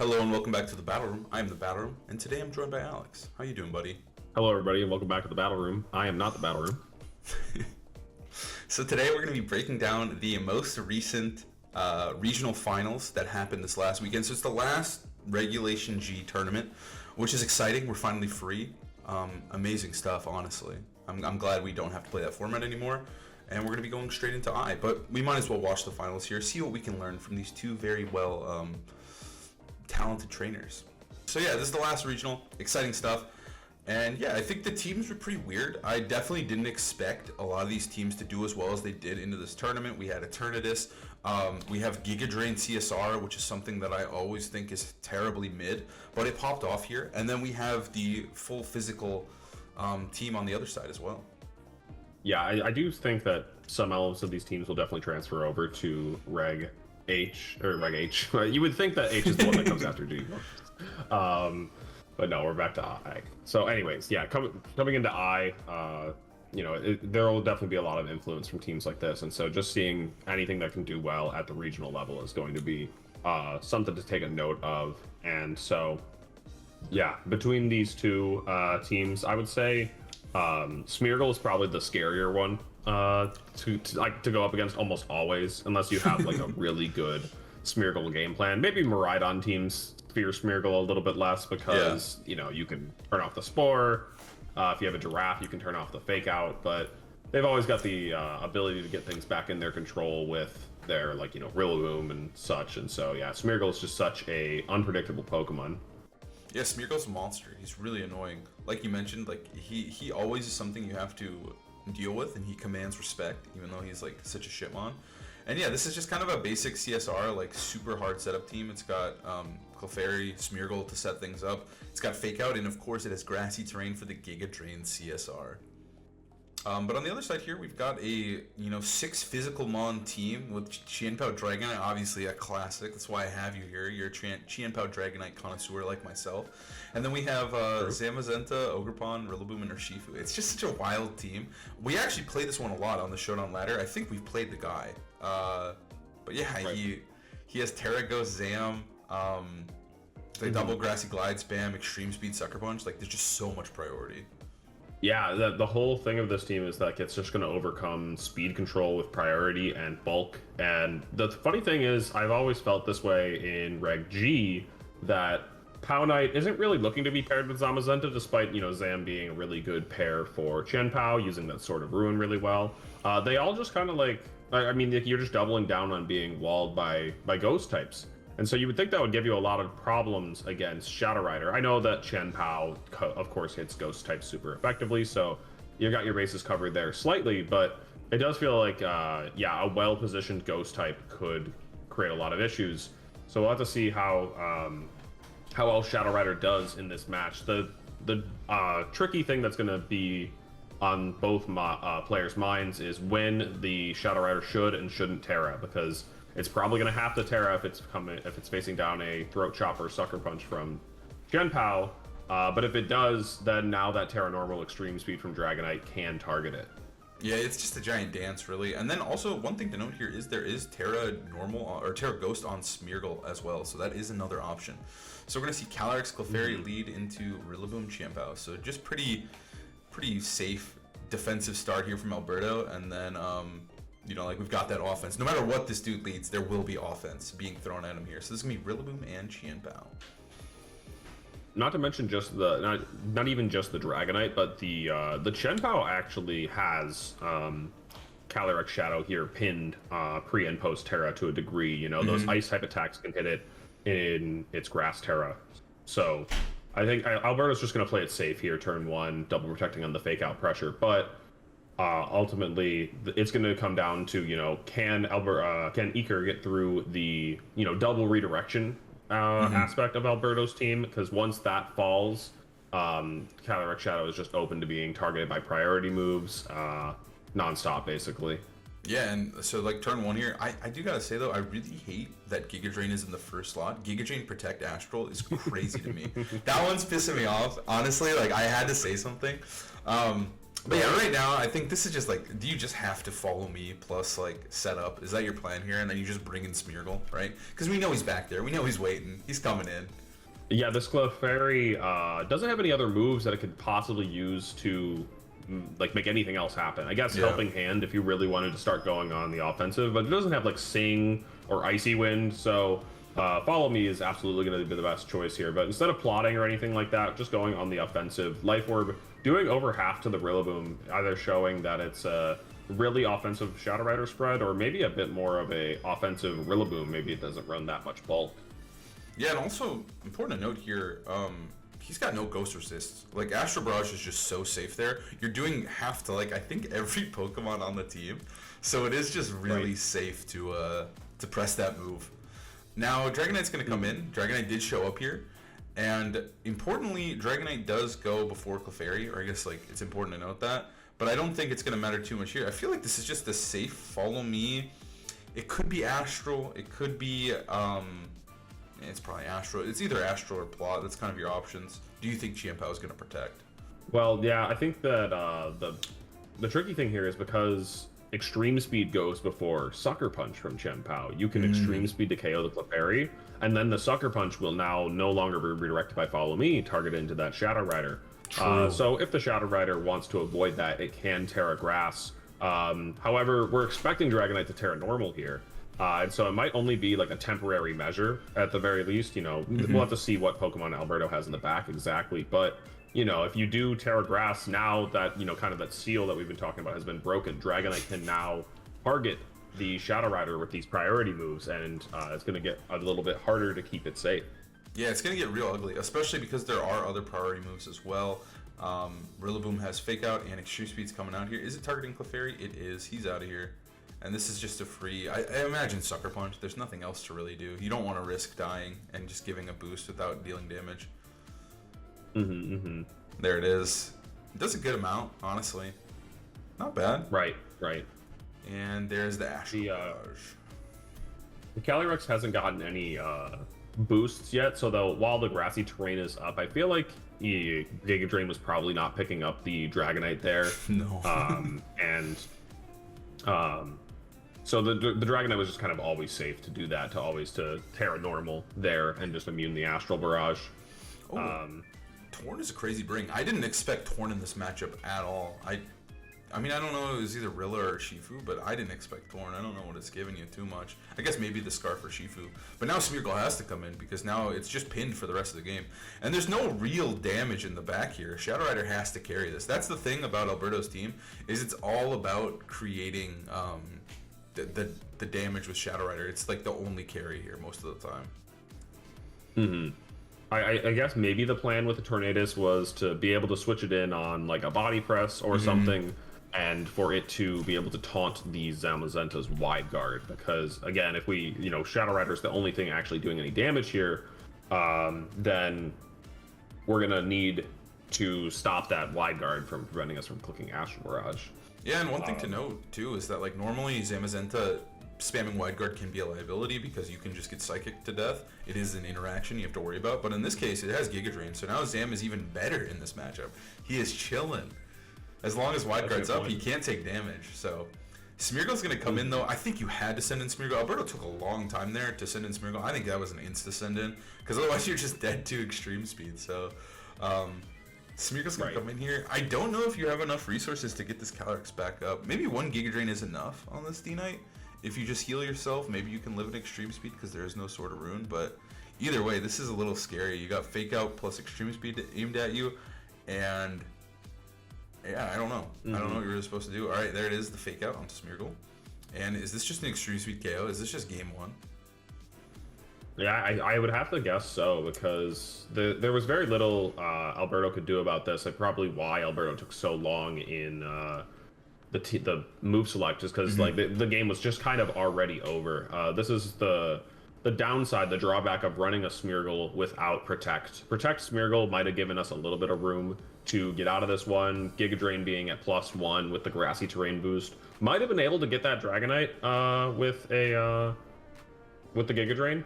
Hello and welcome back to the Battle Room. I am the Battle Room, and today I'm joined by Alex. How you doing, buddy? Hello, everybody, and welcome back to the Battle Room. I am not the Battle Room. So today we're going to be breaking down the most recent regional finals that happened this last weekend. So it's the last Regulation G tournament, which is exciting. We're finally free. Amazing stuff, honestly. I'm glad we don't have to play that format anymore. And we're going to be going straight into I. But we might as well watch the finals here, see what we can learn from these two very well talented trainers. So yeah, this is the last regional. Exciting stuff. And yeah, I think the teams were pretty weird. I definitely didn't expect a lot of these teams to do as well as they did into this tournament. We had Eternatus. We have Giga Drain CSR, which is something that I always think is terribly mid, but it popped off here. And then we have the full physical team on the other side as well. Yeah, I do think that some elements of these teams will definitely transfer over to Reg H, or Reg H. You would think that H is the one that comes after G. But no, we're back to I. So anyways, yeah, coming into I, there will definitely be a lot of influence from teams like this. And so just seeing anything that can do well at the regional level is going to be something to take a note of. And so, yeah, between these two teams, I would say Smeargle is probably the scarier one to go up against almost always, unless you have like a really good Smeargle game plan. Maybe Miraidon teams fear Smeargle a little bit less because you can turn off the Spore. If you have a Giraffe, you can turn off the Fake Out, but they've always got the ability to get things back in their control with their Rillaboom and such. And so yeah, Smeargle is just such a unpredictable Pokemon. Yeah, Smeargle's a monster. He's really annoying. Like you mentioned, like he always is something you have to deal with, and he commands respect, even though he's like such a shitmon. And yeah, this is just kind of a basic CSR, like super hard setup team. It's got Clefairy, Smeargle to set things up. It's got Fake Out, and of course it has grassy terrain for the Giga Drain CSR. But on the other side here, we've got a 6 physical mon team with Qianpao Dragonite, obviously a classic. That's why I have you here. You're a Qianpao Dragonite connoisseur like myself. And then we have Zamazenta, Ogerpon, Rillaboom, and Urshifu. It's just such a wild team. We actually play this one a lot on the Showdown Ladder. I think we've played the guy. But yeah, right. He has Terra Ghost, Zam, the double Grassy Glide spam, Extreme Speed, Sucker Punch. Like, there's just so much priority. Yeah, the whole thing of this team is that it's just going to overcome speed control with priority and bulk. And the funny thing is, I've always felt this way in Reg G, that Pao Knight isn't really looking to be paired with Zamazenta, despite, Zam being a really good pair for Qianpao, using that Sword of Ruin really well. They all just kind of you're just doubling down on being walled by ghost types. And so you would think that would give you a lot of problems against Shadow Rider. I know that Qianpao, of course, hits ghost types super effectively, so you got your bases covered there slightly, but it does feel like, a well-positioned ghost type could create a lot of issues. So we'll have to see how well Shadow Rider does in this match. The tricky thing that's going to be on both players' minds is when the Shadow Rider should and shouldn't Terra, because it's probably going to have to Terra if it's facing down a Throat Chopper Sucker Punch from Qianpao. But if it does, then now that Terra Normal Extreme Speed from Dragonite can target it. Yeah, it's just a giant dance, really. And then also, one thing to note here is there is Terra Normal or Terra Ghost on Smeargle as well, so that is another option. So we're going to see Calyrex, Clefairy lead into Rillaboom, Qianpao. So just pretty safe defensive start here from Alberto, and then we've got that offense. No matter what this dude leads, there will be offense being thrown at him here. So this is gonna be Rillaboom and Qianpao. Not to mention just not even just the Dragonite, but the Qianpao actually has Calyrex Shadow here pinned pre and post Terra to a degree. Those ice type attacks can hit it in its grass Terra. So I think Alberto's just gonna play it safe here, turn 1, double protecting on the Fake Out pressure, but ultimately it's going to come down to can Iker get through the double redirection aspect of Alberto's team, because once that falls, Calyrex Shadow is just open to being targeted by priority moves nonstop basically. Yeah, and so like turn 1 here, I do gotta say though, I really hate that Giga Drain is in the first slot. Giga Drain Protect Astral is crazy to me. That one's pissing me off, honestly. Like, I had to say something. But yeah, right now I think this is just like, do you just have to follow me plus like set up? Is that your plan here? And then you just bring in Smeargle, right? Because we know he's back there. We know he's waiting. He's coming in. Yeah, this Clefairy doesn't have any other moves that it could possibly use to like make anything else happen. I guess Helping Hand if you really wanted to start going on the offensive, but it doesn't have like Sing or Icy Wind, so Follow Me is absolutely going to be the best choice here. But instead of plotting or anything like that, just going on the offensive. Life Orb doing over half to the Rillaboom, either showing that it's a really offensive Shadow Rider spread, or maybe a bit more of a offensive Rillaboom. Maybe it doesn't run that much bulk. Yeah, and also important to note here, he's got no ghost resists. Like Astro Barrage is just so safe there. You're doing half to like I think every Pokemon on the team, so it is just really safe to press that move. Now Dragonite's gonna come in. Dragonite did show up here, and importantly, Dragonite does go before Clefairy, or I guess like it's important to note that. But I don't think it's gonna matter too much here. I feel like this is just a safe Follow Me. It could be Astral. It could be it's probably Astral. It's either Astral or Plot. That's kind of your options. Do you think Chiempao is going to protect? Well, yeah, I think that the tricky thing here is because Extreme Speed goes before Sucker Punch from Chiempao. You can Extreme Speed to KO the Clefairy, and then the Sucker Punch will now no longer be redirected by Follow Me, targeted into that Shadow Rider. So if the Shadow Rider wants to avoid that, it can Terra Grass. However, we're expecting Dragonite to Terra Normal here. And so it might only be like a temporary measure at the very least. You know, we'll have to see what Pokemon Alberto has in the back exactly. But, you know, if you do Terra Grass, now that, you know, kind of that seal that we've been talking about has been broken, Dragonite can now target the Shadow Rider with these priority moves, and it's going to get a little bit harder to keep it safe. Yeah, it's going to get real ugly, especially because there are other priority moves as well. Rillaboom has Fake Out and Extreme Speed's coming out here. Is it targeting Clefairy? It is. He's out of here. And this is just a free, I imagine Sucker Punch. There's nothing else to really do. You don't want to risk dying and just giving a boost without dealing damage. There it is. It does a good amount, honestly. Not bad. Right. And there's the Astral Barrage. The Calyrex hasn't gotten any boosts yet, so while the grassy terrain is up, I feel like Giga Drain was probably not picking up the Dragonite there. No. So the Dragonite was just kind of always safe to do that, to Terra Normal there and just immune the Astral Barrage. Torn is a crazy bring. I didn't expect Torn in this matchup at all. I mean, I don't know if it was either Rilla or Shifu, but I didn't expect Torn. I don't know what it's giving you too much. I guess maybe the Scarf or Shifu. But now Smeargle has to come in because now it's just pinned for the rest of the game. And there's no real damage in the back here. Shadow Rider has to carry this. That's the thing about Alberto's team, is it's all about creating the damage with Shadow Rider. It's like the only carry here most of the time. I guess maybe the plan with the Tornadus was to be able to switch it in on like a body press or something, and for it to be able to taunt the Zamazenta's Wide Guard. Because again, if we, you know, Shadow Rider is the only thing actually doing any damage here, then we're gonna need to stop that Wide Guard from preventing us from clicking Astral Barrage. Yeah, and one thing to note too is that like normally Zamazenta spamming Wide Guard can be a liability because you can just get Psychic to death. It is an interaction you have to worry about, but in this case it has Giga Drain, so now Zam is even better in this matchup. He is chilling. As long as Wide Guard's up, he can't take damage. So Smeargle's gonna come in though. I think you had to send in Smeargle. Alberto took a long time there to send in Smeargle. I think that was an insta send in, because otherwise you're just dead to Extreme Speed. So Smeargle's gonna come in here. I don't know if you have enough resources to get this Calyrex back up. Maybe one Giga Drain is enough on this D-Knight. If you just heal yourself, maybe you can live at Extreme Speed because there is no Sword of Ruin. But either way, this is a little scary. You got Fake Out plus Extreme Speed aimed at you, and yeah, I don't know. I don't know what you're supposed to do. All right, there it is, the Fake Out onto Smeargle. And is this just an Extreme Speed KO? Is this just game one? Yeah, I would have to guess so, because there was very little Alberto could do about this. Like probably why Alberto took so long in the move select, just because like the game was just kind of already over. This is the downside, the drawback of running a Smeargle without Protect. Protect Smeargle might have given us a little bit of room to get out of this one. Giga Drain being at +1 with the grassy terrain boost might have been able to get that Dragonite with the Giga Drain.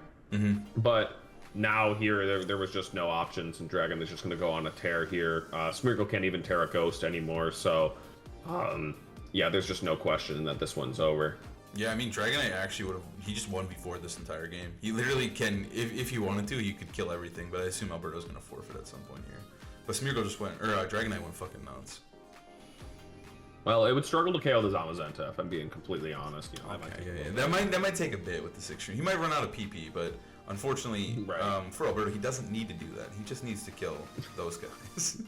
But now here there was just no options, and Dragon is just going to go on a tear here. Smeargle can't even tear a ghost anymore, so yeah, there's just no question that this one's over. Yeah, I mean, Dragonite actually would have. He just won before this entire game. He literally can, if he wanted to, he could kill everything. But I assume Alberto's gonna forfeit at some point here. But Smeargle just went, or Dragonite went fucking nuts. Well, it would struggle to KO the Zamazenta if I'm being completely honest. You know, that might take a bit with the 6-string. He might run out of PP, but unfortunately, for Alberto, he doesn't need to do that. He just needs to kill those guys.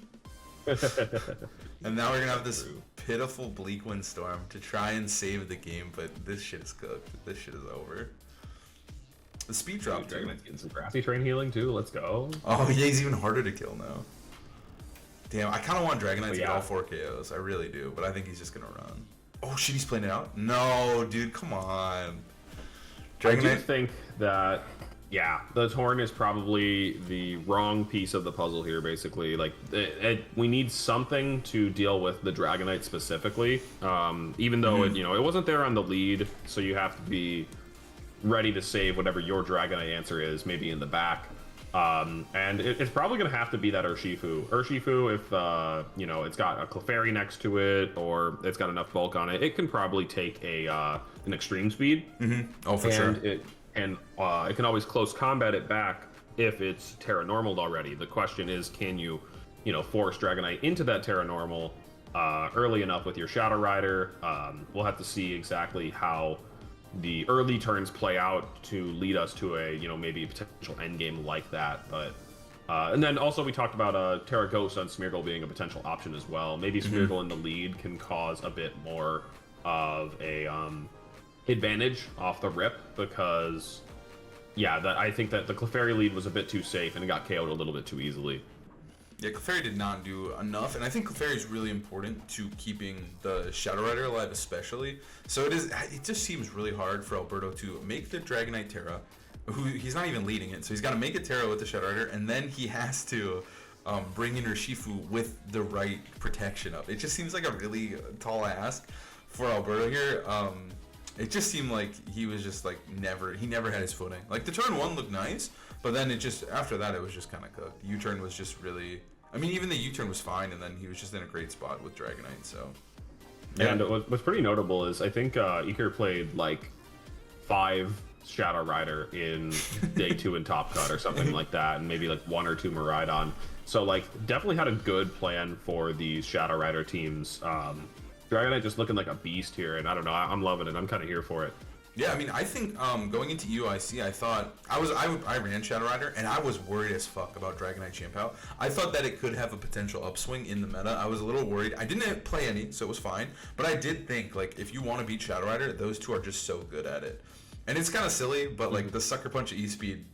And now we're gonna have this pitiful Bleak Windstorm to try and save the game, but this shit is cooked. This shit is over. The speed drop too. Dragonite's getting some Grassy Train healing too. Let's go. Oh yeah, he's even harder to kill now. Damn, I kind of want Dragonite to get all 4 KOs. I really do, but I think he's just gonna run. Oh shit, he's playing it out? No, dude, come on. Dragonite. I do think that, yeah, the Torn is probably the wrong piece of the puzzle here, basically. Like, we need something to deal with the Dragonite specifically. Even though, it wasn't there on the lead, so you have to be ready to save whatever your Dragonite answer is, maybe in the back. And it's probably going to have to be that Urshifu. Urshifu, if, it's got a Clefairy next to it, or it's got enough bulk on it, it can probably take an extreme speed. Oh, for sure. And it can always close combat it back if it's Terra Normal already. The question is, can you, force Dragonite into that Terra Normal early enough with your Shadow Rider? We'll have to see exactly how the early turns play out to lead us to a, maybe a potential endgame like that. But and then also we talked about Terra Ghost on Smeargle being a potential option as well. Maybe Smeargle in the lead can cause a bit more of a advantage off the rip, because I think that the Clefairy lead was a bit too safe and it got KO'd a little bit too easily. Yeah, Clefairy did not do enough, and I think Clefairy is really important to keeping the Shadow Rider alive, especially. So it just seems really hard for Alberto to make the Dragonite Terra, who he's not even leading it, so he's got to make a Terra with the Shadow Rider, and then he has to bring in Urshifu with the right protection up. It just seems like a really tall ask for Alberto here. It just seemed like he was just like he never had his footing. Like the turn 1 looked nice, but then after that it was just kind of cooked. U-turn was just really, I mean, even the U-turn was fine, and then he was just in a great spot with Dragonite. So yeah. And what's pretty notable is I think Iker played like 5 Shadow Rider in day 2 in Top Cut or something like that, and maybe like 1 or 2 Miraidon. So like definitely had a good plan for these Shadow Rider teams. Dragonite just looking like a beast here, and I don't know, I'm loving it. I'm kind of here for it. Yeah, I mean, I think going into UIC, I thought I ran Shadow Rider, and I was worried as fuck about Dragonite Chien-Pao. I thought that it could have a potential upswing in the meta. I was a little worried. I didn't play any, so it was fine. But I did think, like, if you want to beat Shadow Rider, those two are just so good at it. And it's kind of silly, but like the Sucker Punch at E-Speed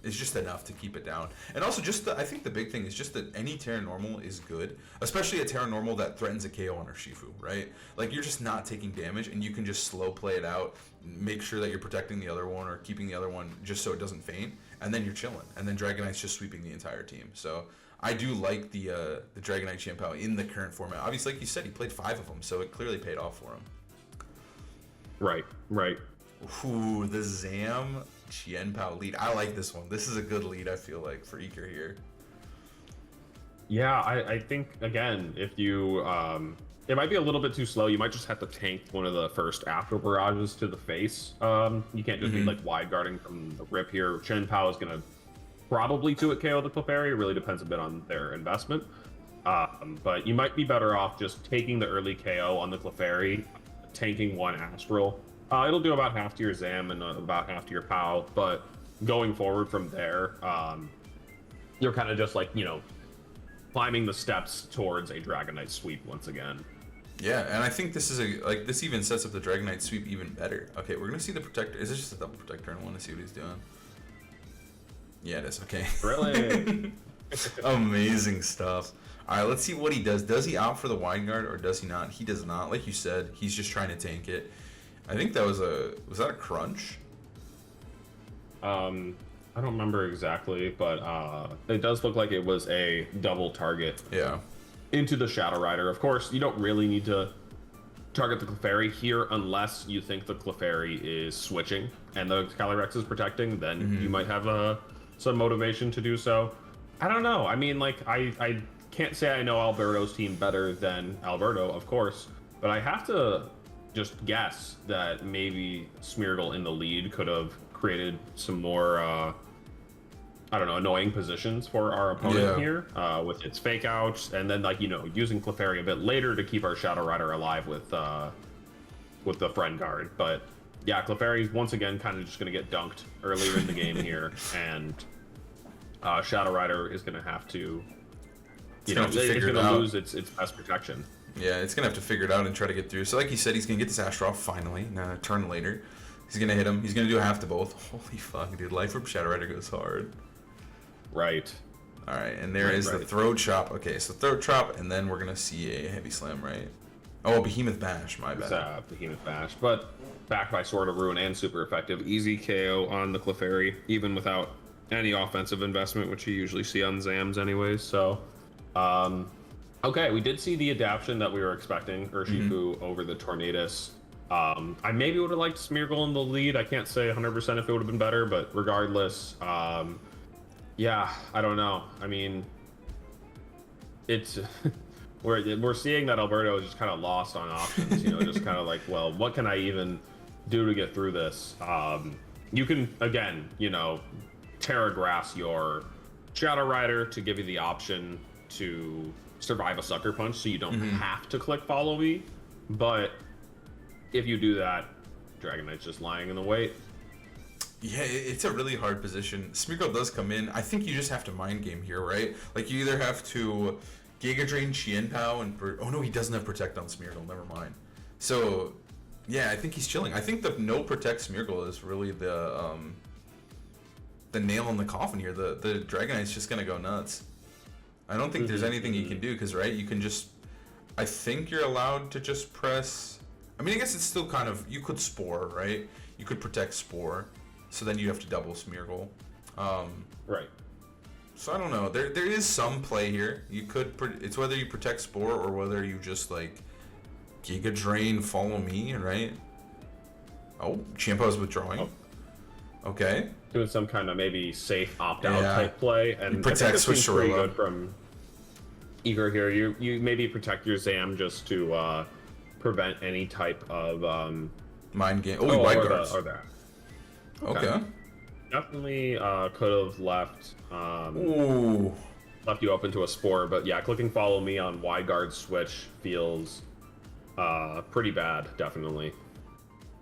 is just enough to keep it down. And also I think the big thing is just that any Terra Normal is good, especially a Terra Normal that threatens a KO on Urshifu, right? Like you're just not taking damage, and you can just slow play it out, make sure that you're protecting the other one or keeping the other one just so it doesn't faint, and then you're chilling. And then Dragonite's just sweeping the entire team. So I do like the Dragonite Chien-Pao in the current format. Obviously, like you said, he played 5 of them, so it clearly paid off for him. Right. Ooh, the Zam Chien-Pao lead. I like this one. This is a good lead, I feel like, for Iker here. Yeah, I think, again, if you... it might be a little bit too slow. You might just have to tank one of the first after barrages to the face. You can't just be, like, wide guarding from the rip here. Chien-Pao is going to probably 2-hit KO the Clefairy. It really depends a bit on their investment. But you might be better off just taking the early KO on the Clefairy, tanking one Astral. It'll do about half to your Zam and about half to your Pow, but going forward from there, you're kind of just like, climbing the steps towards a Dragonite sweep once again. Yeah, and I think this is this even sets up the Dragonite sweep even better. Okay, we're gonna see the Protector. Is this just a double Protector? I want to see what he's doing. Yeah, it is. Okay. Really? Amazing stuff. All right, let's see what he does. Does he opt for the wide guard or does he not? He does not. Like you said, he's just trying to tank it. I think that was that a crunch? I don't remember exactly, but it does look like it was a double target. Yeah. Into the Shadow Rider. Of course, you don't really need to target the Clefairy here unless you think the Clefairy is switching and the Calyrex is protecting. Then you might have a some motivation to do so. I don't know. I mean, like, I can't say I know Alberto's team better than Alberto, of course, but I have to just guess that maybe Smeargle in the lead could have created some more, I don't know, annoying positions for our opponent here with its fake outs, and then, like, you know, using Clefairy a bit later to keep our Shadow Rider alive with the friend guard. But yeah, Clefairy's once again kind of just going to get dunked earlier in the game here, and Shadow Rider is going to have to, you know, it's going to lose its best protection. Yeah, it's going to have to figure it out and try to get through. So like you said, he's going to get this Astro off finally, a turn later. He's going to hit him. He's going to do a half to both. Holy fuck, dude. Life from Shadow Rider goes hard. Right. All right, and there is the Throat Chop. Okay, so Throat Chop, and then we're going to see a Heavy Slam, right? Oh, Behemoth Bash, my bad. Behemoth Bash, but backed by Sword of Ruin and super effective. Easy KO on the Clefairy, even without any offensive investment, which you usually see on Zams anyways. So, okay, we did see the adaptation that we were expecting, Urshifu over the Tornadus. I maybe would have liked Smeargle in the lead. I can't say 100% if it would have been better, but regardless, yeah, I don't know. I mean, it's... We're seeing that Alberto is just kind of lost on options, you know, just kind of like, well, what can I even do to get through this? You can, again, you know, Terra Grass your Shadow Rider to give you the option to survive a Sucker Punch so you don't have to click Follow Me. But if you do that, Dragonite's just lying in the wait. Yeah, it's a really hard position. Smeargle does come in. I think you just have to mind game here, right? Like, you either have to Giga Drain Qianpao and... oh, no, he doesn't have Protect on Smeargle. Never mind. So, yeah, I think he's chilling. I think the no Protect Smeargle is really the nail in the coffin here. The Dragonite's just going to go nuts. I don't think there's anything you can do because, right, you can just... I think you're allowed to just press... I mean, I guess it's still kind of... You could Spore, right? You could Protect Spore. So then you have to double Smeargle. Right. So I don't know. There is some play here. You could. It's whether you protect Spore or whether you just like Giga Drain, Follow Me, right? Oh, Qianpao's withdrawing. Oh. Okay. Doing some kind of maybe safe opt-out type play, and protect Switch pretty good from Igor here. You maybe protect your Zam just to prevent any type of mind game. Oh, Wide Guards. Or that. Okay. Definitely could have left Ooh. left you open to a Spore, but yeah, clicking Follow Me on Wide Guard Switch feels pretty bad, definitely.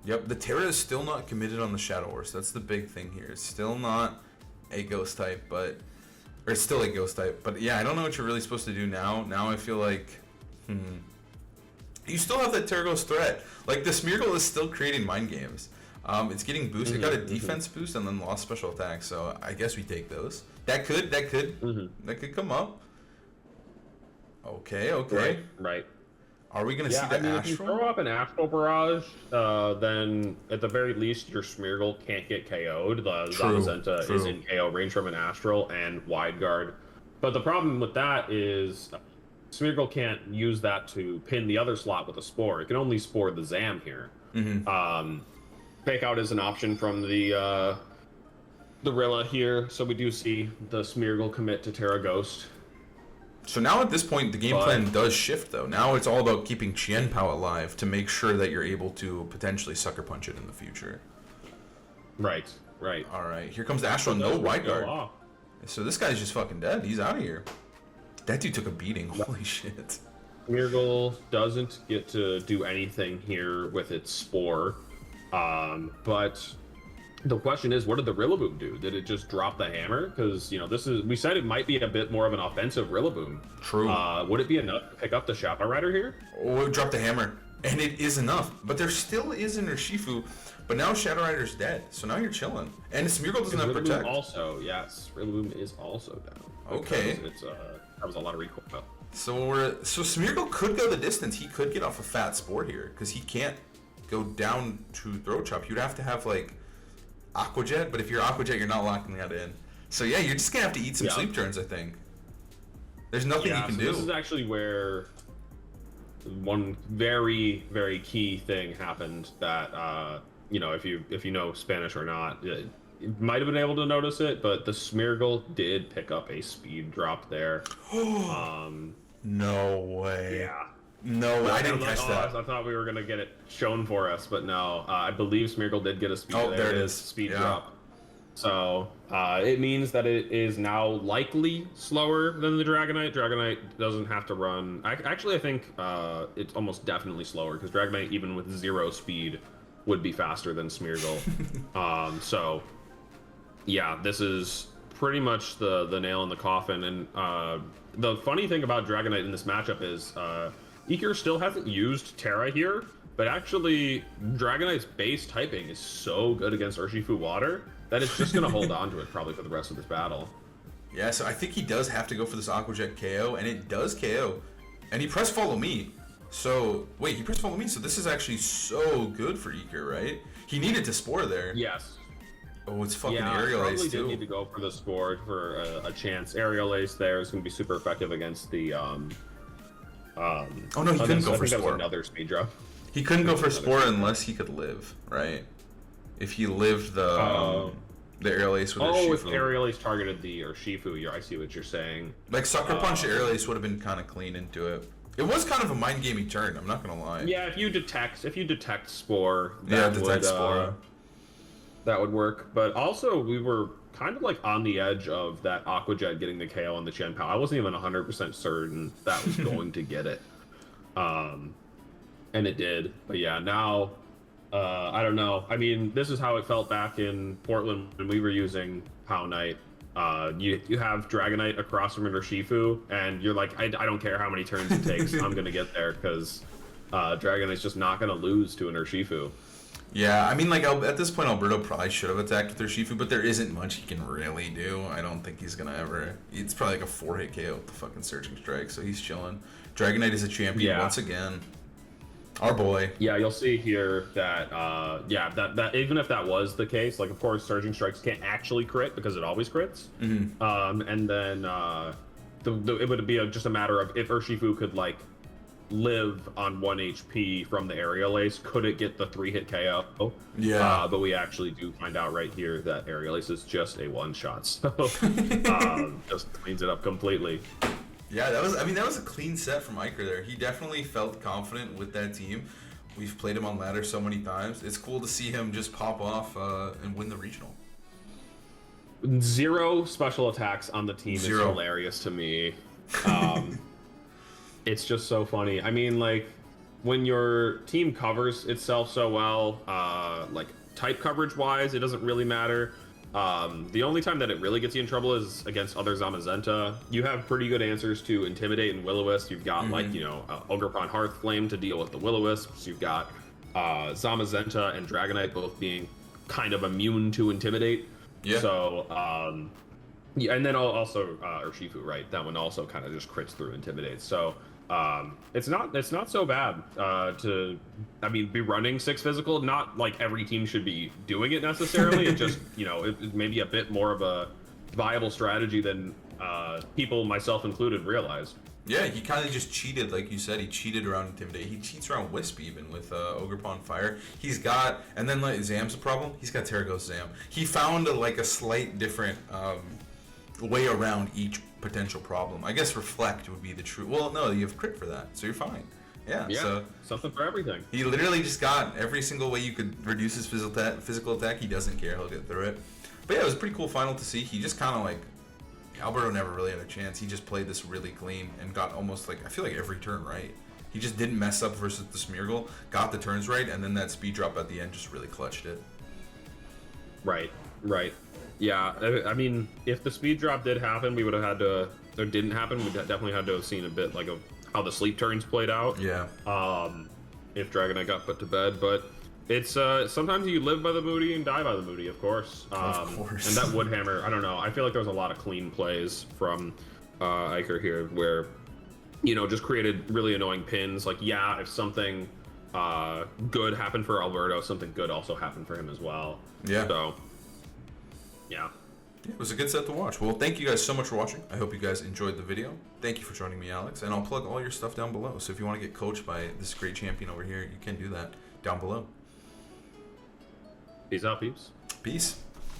Yep, the Terra is still not committed on the Shadow Horse. That's the big thing here. It's still not a Ghost type, or it's still a Ghost type. But yeah, I don't know what you're really supposed to do now. Now I feel like, you still have that Terra Ghost threat. Like, the Smeargle is still creating mind games. It's getting boosted. It got a defense boost and then lost special attack. So I guess we take those. That could come up. Okay. Right. Are we gonna see the Astral? If you throw up an Astral Barrage, then at the very least your Smeargle can't get KO'd. The Zamazenta is in KO range from an Astral and Wide Guard. But the problem with that is Smeargle can't use that to pin the other slot with a Spore. It can only Spore the Zam here. Fake Out is an option from the Rilla here, so we do see the Smeargle commit to Terra Ghost. So now at this point, the game plan does shift, though. Now it's all about keeping Qianpao alive to make sure that you're able to potentially Sucker Punch it in the future. Right. All right, here comes the Astral. No Wide Guard. So this guy's just fucking dead. He's out of here. That dude took a beating. Holy shit. Smeargle doesn't get to do anything here with its Spore. But the question is, what did the Rillaboom do? Did it just drop the hammer? Because, you know, we said it might be a bit more of an offensive Rillaboom. True. Would it be enough to pick up the Shadow Rider here? Oh, it dropped the hammer. And it is enough. But there still is an Urshifu. But now Shadow Rider's dead. So now you're chilling. And Smeargle doesn't have Protect. Also, yes. Rillaboom is also down. Okay. That was a lot of recoil. So Smeargle could go the distance. He could get off a fat Spore here. Because he can't go down to Throat Chop. You'd have to have like Aqua Jet, but if you're Aqua Jet, you're not locking that in. So yeah, you're just gonna have to eat some sleep turns, I think. There's nothing you can do. This is actually where one very, very key thing happened that you know, if you know Spanish or not, might have been able to notice it, but the Smeargle did pick up a speed drop there. No way. Yeah. No, I didn't catch that. I thought we were gonna get it shown for us, but no. I believe Smeargle did get a speed. Oh, there it is. Speed drop. So it means that it is now likely slower than the Dragonite. Dragonite doesn't have to run. Actually, I think it's almost definitely slower because Dragonite, even with 0 speed, would be faster than Smeargle. So yeah, this is pretty much the nail in the coffin. And the funny thing about Dragonite in this matchup is Iker still hasn't used Terra here, but actually Dragonite's base typing is so good against Urshifu Water that it's just going to hold on to it probably for the rest of this battle. Yeah, so I think he does have to go for this Aqua Jet KO, and it does KO. And he pressed follow me. So, wait, he pressed follow me, so this is actually so good for Iker, right? He needed to Spore there. Yes. Oh, it's fucking Yeah, Aerial probably Ace, did too. need to go for the Spore for a chance. Aerial Ace there is going to be super effective against the... oh, no, he couldn't go for I think that was Spore. another speed drop. He couldn't go for Spore unless he could live, right? If he lived the Aerial Ace with Urshifu. Oh, if Aerial Ace targeted the Urshifu, I see what you're saying. Like, Sucker Punch Aerial Ace would have been kind of clean into it. It was kind of a mind gaming turn, I'm not gonna lie. Yeah, if you detect Spore, Spore. That would work. But also, we were kind of like on the edge of that Aqua Jet getting the KO on the Chen Pao. I wasn't even 100% certain that was going to get it. And it did. But yeah, now, I don't know. I mean, this is how it felt back in Portland when we were using Pao Knight. You have Dragonite across from an Urshifu, and you're like, I don't care how many turns it takes, I'm gonna get there, because Dragonite's just not gonna lose to an Urshifu. Yeah, I mean, like, at this point, Alberto probably should have attacked with Urshifu, but there isn't much he can really do. I don't think he's gonna ever... It's probably like a 4-hit KO with the fucking Surging Strike, so he's chilling. Dragonite is a champion once again. Our boy. Yeah, you'll see here that, that even if that was the case, like, of course, Surging Strikes can't actually crit because it always crits. Mm-hmm. And then it would be just a matter of if Urshifu could, like, live on 1 HP from the Aerial Ace, could it get the 3-hit KO? Yeah. But we actually do find out right here that Aerial Ace is just a one-shot, so just cleans it up completely. Yeah, that was a clean set from Iker there. He definitely felt confident with that team. We've played him on ladder so many times. It's cool to see him just pop off and win the regional. 0 special attacks on the team is hilarious to me. It's just so funny. I mean, like, when your team covers itself so well, like, type coverage-wise, it doesn't really matter. The only time that it really gets you in trouble is against other Zamazenta. You have pretty good answers to Intimidate and Will-O-Wisp. You've got, like, you know, Ogerpon Hearthflame to deal with the Will-O-Wisps. You've got Zamazenta and Dragonite both being kind of immune to Intimidate. Yeah. So, yeah, and then also Urshifu, right? That one also kind of just crits through Intimidate. So, it's not so bad to, I mean, be running 6 physical. Not like every team should be doing it necessarily. It just, you know, it may be a bit more of a viable strategy than people, myself included, realize. Yeah, he kind of just cheated, like you said. He cheated around Intimidate. He cheats around Wisp even with Ogerpon Fire. He's got, and then like Zam's a problem. He's got Terra Ghost Zam. He found a slight different way around each potential problem. I guess Reflect would be the true. Well, no, you have crit for that, so you're fine. Yeah, so something for everything. He literally just got every single way you could reduce his physical attack. He doesn't care. He'll get through it. But yeah, it was a pretty cool final to see. He just kind of like, Alberto never really had a chance. He just played this really clean and got almost like, I feel like every turn right. He just didn't mess up versus the Smeargle, got the turns right, and then that speed drop at the end just really clutched it. Right. Yeah, I mean, if the speed drop did happen, we would have had to, or didn't happen, we definitely had to have seen a bit like of how the sleep turns played out. Yeah. If Dragonite got put to bed, but it's, sometimes you live by the Moody and die by the Moody, of course. Of course. And that Woodhammer, I don't know, I feel like there was a lot of clean plays from Iker here, where, you know, just created really annoying pins. Like, yeah, if something good happened for Alberto, something good also happened for him as well. Yeah. So, yeah. It was a good set to watch. Well, thank you guys so much for watching. I hope you guys enjoyed the video. Thank you for joining me, Alex. And I'll plug all your stuff down below. So if you want to get coached by this great champion over here, you can do that down below. Peace out, peeps. Peace.